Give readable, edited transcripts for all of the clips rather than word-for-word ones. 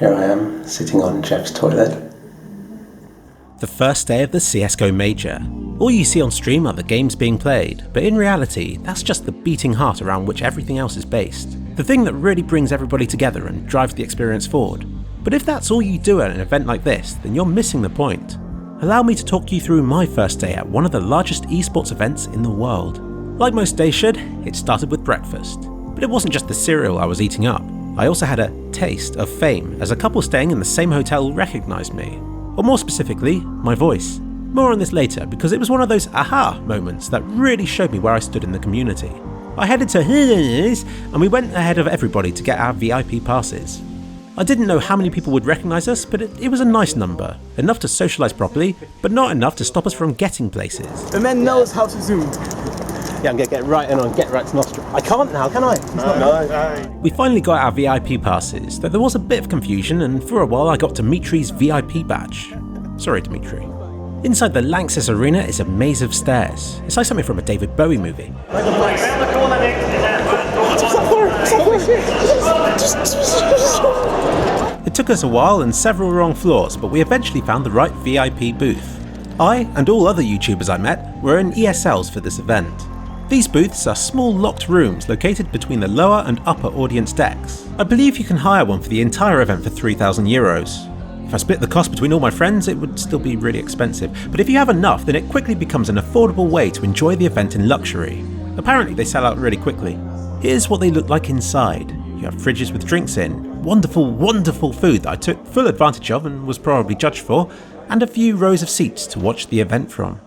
Here I am, sitting on Jeff's toilet. The first day of the CSGO Major. All you see on stream are the games being played, but in reality, that's just the beating heart around which everything else is based. The thing that really brings everybody together and drives the experience forward. But if that's all you do at an event like this, then you're missing the point. Allow me to talk you through my first day at one of the largest esports events in the world. Like most days should, it started with breakfast. But it wasn't just the cereal I was eating up. I also had a taste of fame as a couple staying in the same hotel recognised me. Or more specifically, my voice. More on this later because it was one of those aha moments that really showed me where I stood in the community. I headed to his and we went ahead of everybody to get our VIP passes. I didn't know how many people would recognise us, but it was a nice number. Enough to socialise properly, but not enough to stop us from getting places. The man knows how to zoom. Yeah, I'm going to get right in on Get Right's nostril. I can't now, can I? No. We finally got our VIP passes, though there was a bit of confusion, and for a while I got Dimitri's VIP badge. Sorry, Dimitri. Inside the Lanxess Arena is a maze of stairs. It's like something from a David Bowie movie. It took us a while and several wrong floors, but we eventually found the right VIP booth. I, and all other YouTubers I met, were in ESLs for this event. These booths are small locked rooms located between the lower and upper audience decks. I believe you can hire one for the entire event for €3,000. If I split the cost between all my friends, it would still be really expensive, but if you have enough, then it quickly becomes an affordable way to enjoy the event in luxury. Apparently they sell out really quickly. Here's what they look like inside. You have fridges with drinks in, wonderful food that I took full advantage of and was probably judged for, and a few rows of seats to watch the event from.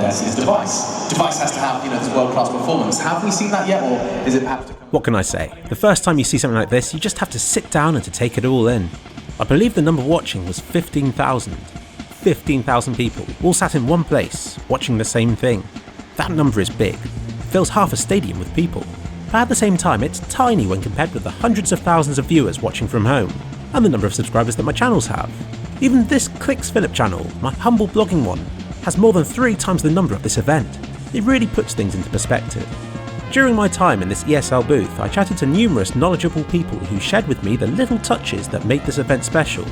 Is device. Device has to have, this world-class performance. Have we seen that yet, or is it perhaps? What can I say? The first time you see something like this, you just have to sit down and to take it all in. I believe the number watching was 15,000. 15,000 people, all sat in one place, watching the same thing. That number is big. It fills half a stadium with people. But at the same time, it's tiny when compared with the hundreds of thousands of viewers watching from home, and the number of subscribers that my channels have. Even this kliksphilip channel, my humble blogging one, has more than 3 times the number of this event. It really puts things into perspective. During my time in this ESL booth, I chatted to numerous knowledgeable people who shared with me the little touches that made this event special.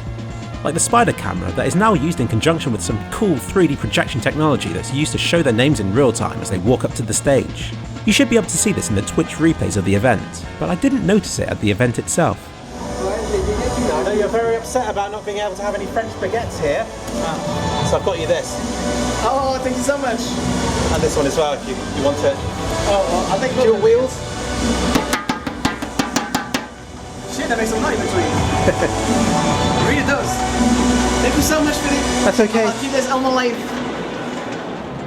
Like the spider camera that is now used in conjunction with some cool 3D projection technology that's used to show their names in real time as they walk up to the stage. You should be able to see this in the Twitch replays of the event, but I didn't notice it at the event itself. I know you're very upset about not being able to have any French baguettes here, so I've got you this. Oh, thank you so much. And this one as well, if you want it. Oh, I think Dual wheels. Shit, that makes some noise actually. It really does. Thank you so much, Philip. That's okay. I'll keep this on my life.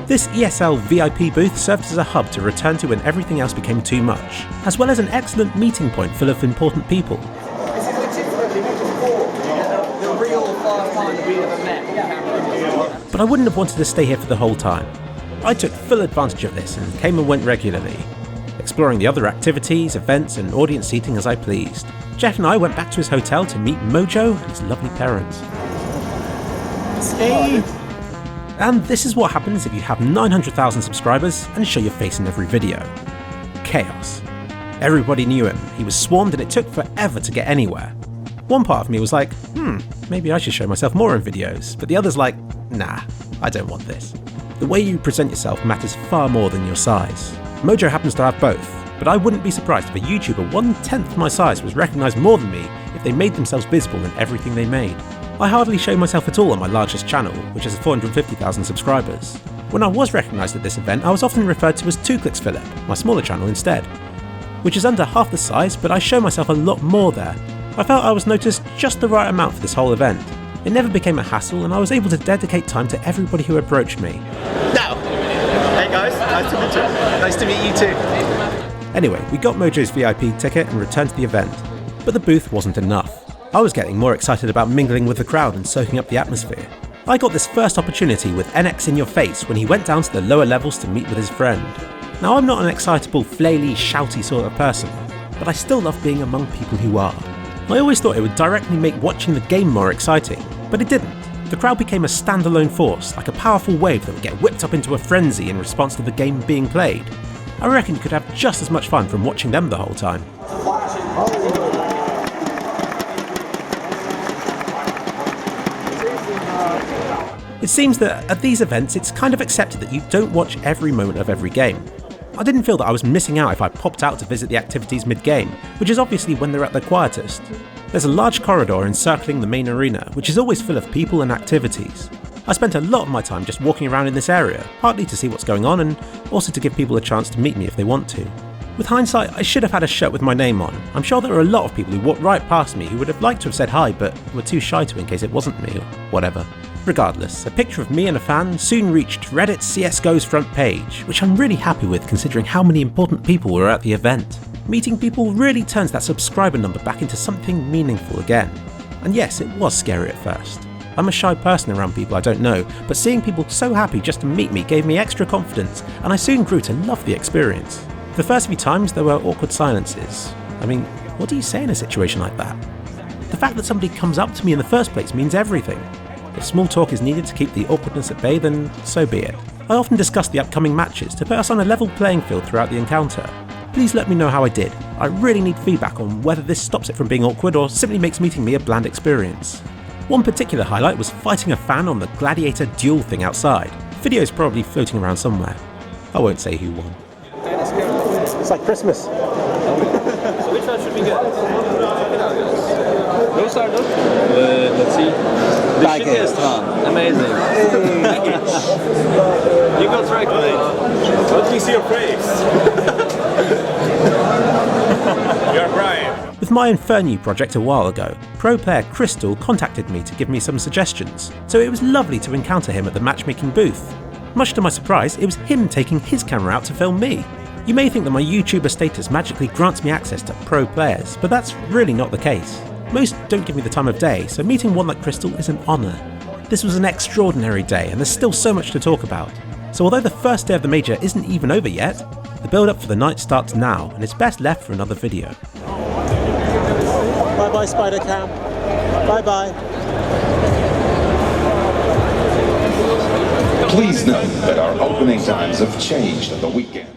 This ESL VIP booth served as a hub to return to when everything else became too much, as well as an excellent meeting point full of important people. This is legitimately the real first time we ever met. But I wouldn't have wanted to stay here for the whole time. I took full advantage of this and came and went regularly, exploring the other activities, events and audience seating as I pleased. Jeff and I went back to his hotel to meet Mojo and his lovely parents. Hey. And this is what happens if you have 900,000 subscribers and show your face in every video. Chaos. Everybody knew him, he was swarmed and it took forever to get anywhere. One part of me was like, maybe I should show myself more in videos, but the other's like, nah, I don't want this. The way you present yourself matters far more than your size. Mojo happens to have both, but I wouldn't be surprised if a YouTuber 1/10 my size was recognised more than me if they made themselves visible in everything they made. I hardly show myself at all on my largest channel, which has 450,000 subscribers. When I was recognised at this event, I was often referred to as 2 kliksphilip, my smaller channel instead. Which is under half the size, but I show myself a lot more there. I felt I was noticed just the right amount for this whole event. It never became a hassle and I was able to dedicate time to everybody who approached me. Now, hey guys, nice to meet you. Nice to meet you too. Anyway, we got Mojo's VIP ticket and returned to the event. But the booth wasn't enough. I was getting more excited about mingling with the crowd and soaking up the atmosphere. I got this first opportunity with NX in your face when he went down to the lower levels to meet with his friend. Now I'm not an excitable, flaily, shouty sort of person, but I still love being among people who are. I always thought it would directly make watching the game more exciting, but it didn't. The crowd became a standalone force, like a powerful wave that would get whipped up into a frenzy in response to the game being played. I reckon you could have just as much fun from watching them the whole time. It seems that at these events it's kind of accepted that you don't watch every moment of every game. I didn't feel that I was missing out if I popped out to visit the activities mid-game, which is obviously when they're at their quietest. There's a large corridor encircling the main arena, which is always full of people and activities. I spent a lot of my time just walking around in this area, partly to see what's going on and also to give people a chance to meet me if they want to. With hindsight, I should have had a shirt with my name on. I'm sure there are a lot of people who walked right past me who would have liked to have said hi, but were too shy to in case it wasn't me or whatever. Regardless, a picture of me and a fan soon reached Reddit CSGO's front page, which I'm really happy with considering how many important people were at the event. Meeting people really turns that subscriber number back into something meaningful again. And yes, it was scary at first. I'm a shy person around people I don't know, but seeing people so happy just to meet me gave me extra confidence, and I soon grew to love the experience. The first few times there were awkward silences. I mean, what do you say in a situation like that? The fact that somebody comes up to me in the first place means everything. If small talk is needed to keep the awkwardness at bay, then so be it. I often discuss the upcoming matches to put us on a level playing field throughout the encounter. Please let me know how I did. I really need feedback on whether this stops it from being awkward or simply makes meeting me a bland experience. One particular highlight was fighting a fan on the gladiator duel thing outside. The video is probably floating around somewhere. I won't say who won. It's like Christmas. So which one should we get? Those are those? Let's see. The shittiest one. Amazing. You got right, mate. Let me see your face. You're right. With my Infernu project a while ago, pro player Crystal contacted me to give me some suggestions, so it was lovely to encounter him at the matchmaking booth. Much to my surprise, it was him taking his camera out to film me. You may think that my YouTuber status magically grants me access to pro players, but that's really not the case. Most don't give me the time of day, so meeting one like Crystal is an honour. This was an extraordinary day and there's still so much to talk about. So although the first day of the major isn't even over yet, the build up for the night starts now and it's best left for another video. Bye bye, Spider Cam. Bye bye. Please note that our opening times have changed on the weekend.